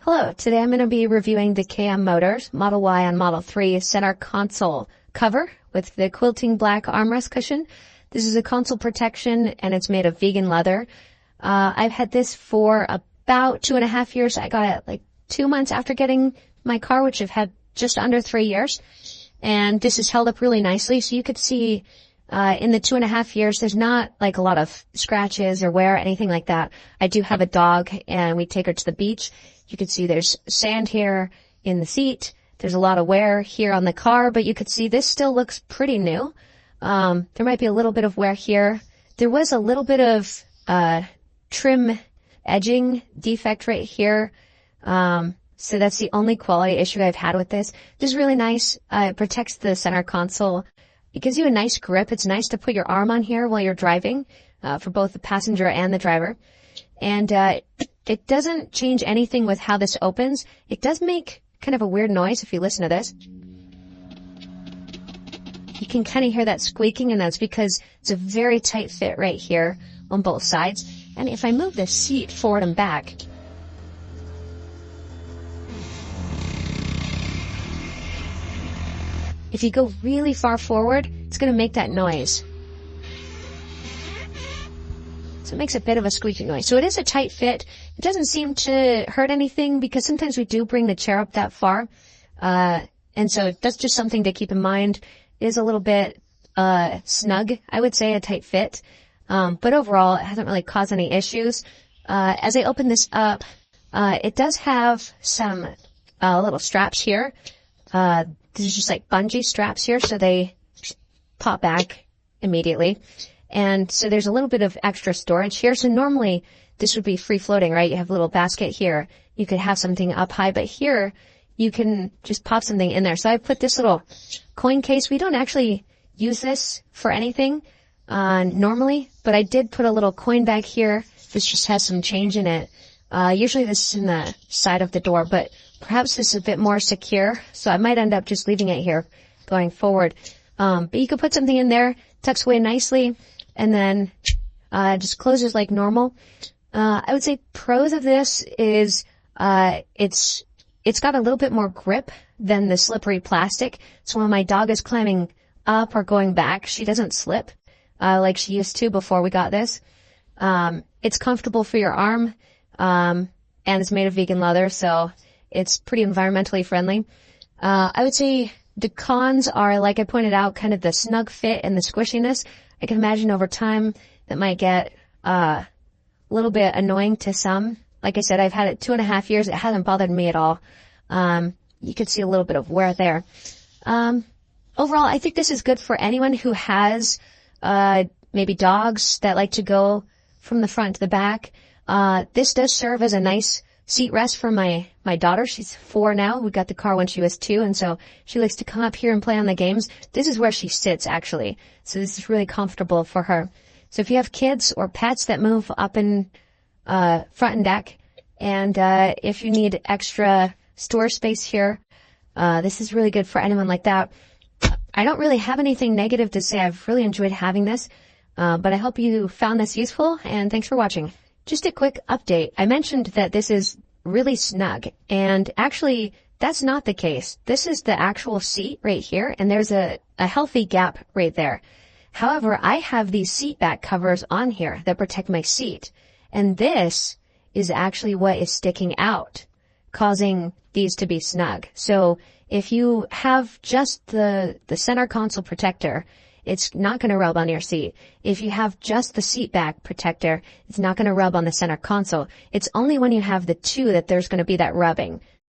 Hello, today I'm going to be reviewing the KMMOTORS Model Y and Model 3 center console cover with the Quilting black armrest cushion. This is a console protection and it's made of vegan leather. I've had this for about 2.5 years. I got it like 2 months after getting my car, which I've had just under 3 years. And this is held up really nicely. So you could see in the 2.5 years, there's not like a lot of scratches or wear, anything like that. I do have a dog and we take her to the beach. You can see there's sand here in the seat. There's a lot of wear here on the car, but you could see this still looks pretty new. There might be a little bit of wear here. There was a little bit of trim edging defect right here. So that's the only quality issue I've had with this. This is really nice. It protects the center console. It gives you a nice grip. It's nice to put your arm on here while you're driving, for both the passenger and the driver. And it doesn't change anything with how this opens. It does make kind of a weird noise if you listen to this. You can kind of hear that squeaking, and that's because it's a very tight fit right here on both sides. And if I move the seat forward and back, if you go really far forward, it's going to make that noise. So it makes a bit of a squeaking noise. So it is a tight fit. It doesn't seem to hurt anything because sometimes we do bring the chair up that far. And so that's just something to keep in mind. It is a little bit snug, I would say, a tight fit. But overall, it hasn't really caused any issues. As I open this up, it does have some little straps here. These are just like bungee straps here, so they pop back immediately. And so there's a little bit of extra storage here. So normally this would be free floating, right? You have a little basket here. You could have something up high, but here you can just pop something in there. So I put this little coin case. We don't actually use this for anything, normally, but I did put a little coin bag here. This just has some change in it. Usually this is in the side of the door, but perhaps this is a bit more secure. So I might end up just leaving it here going forward. But you could put something in there, tucks away nicely, and then just closes like normal. I would say pros of this is it's got a little bit more grip than the slippery plastic. So when my dog is climbing up or going back, she doesn't slip like she used to before we got this. It's comfortable for your arm, and it's made of vegan leather, so it's pretty environmentally friendly. I would say the cons are, like I pointed out, kind of the snug fit and the squishiness. I can imagine over time that might get a little bit annoying to some. Like I said, I've had it 2.5 years. It hasn't bothered me at all. You could see a little bit of wear there. Overall, I think this is good for anyone who has maybe dogs that like to go from the front to the back. This does serve as a nice seat rest for my daughter. She's 4 now. We got the car when she was 2, and so she likes to come up here and play on the games. This is where she sits, actually. So this is really comfortable for her. So if you have kids or pets that move up in front and deck, and if you need extra storage space here, this is really good for anyone like that. I don't really have anything negative to say. I've really enjoyed having this, but I hope you found this useful, and thanks for watching. Just a quick update. I mentioned that this is really snug, and actually that's not the case. This is the actual seat right here, and there's a healthy gap right there. However, I have these seat back covers on here that protect my seat, and this is actually what is sticking out, causing these to be snug. So if you have just the center console protector, it's not going to rub on your seat. If you have just the seat back protector, it's not going to rub on the center console. It's only when you have the two that there's going to be that rubbing.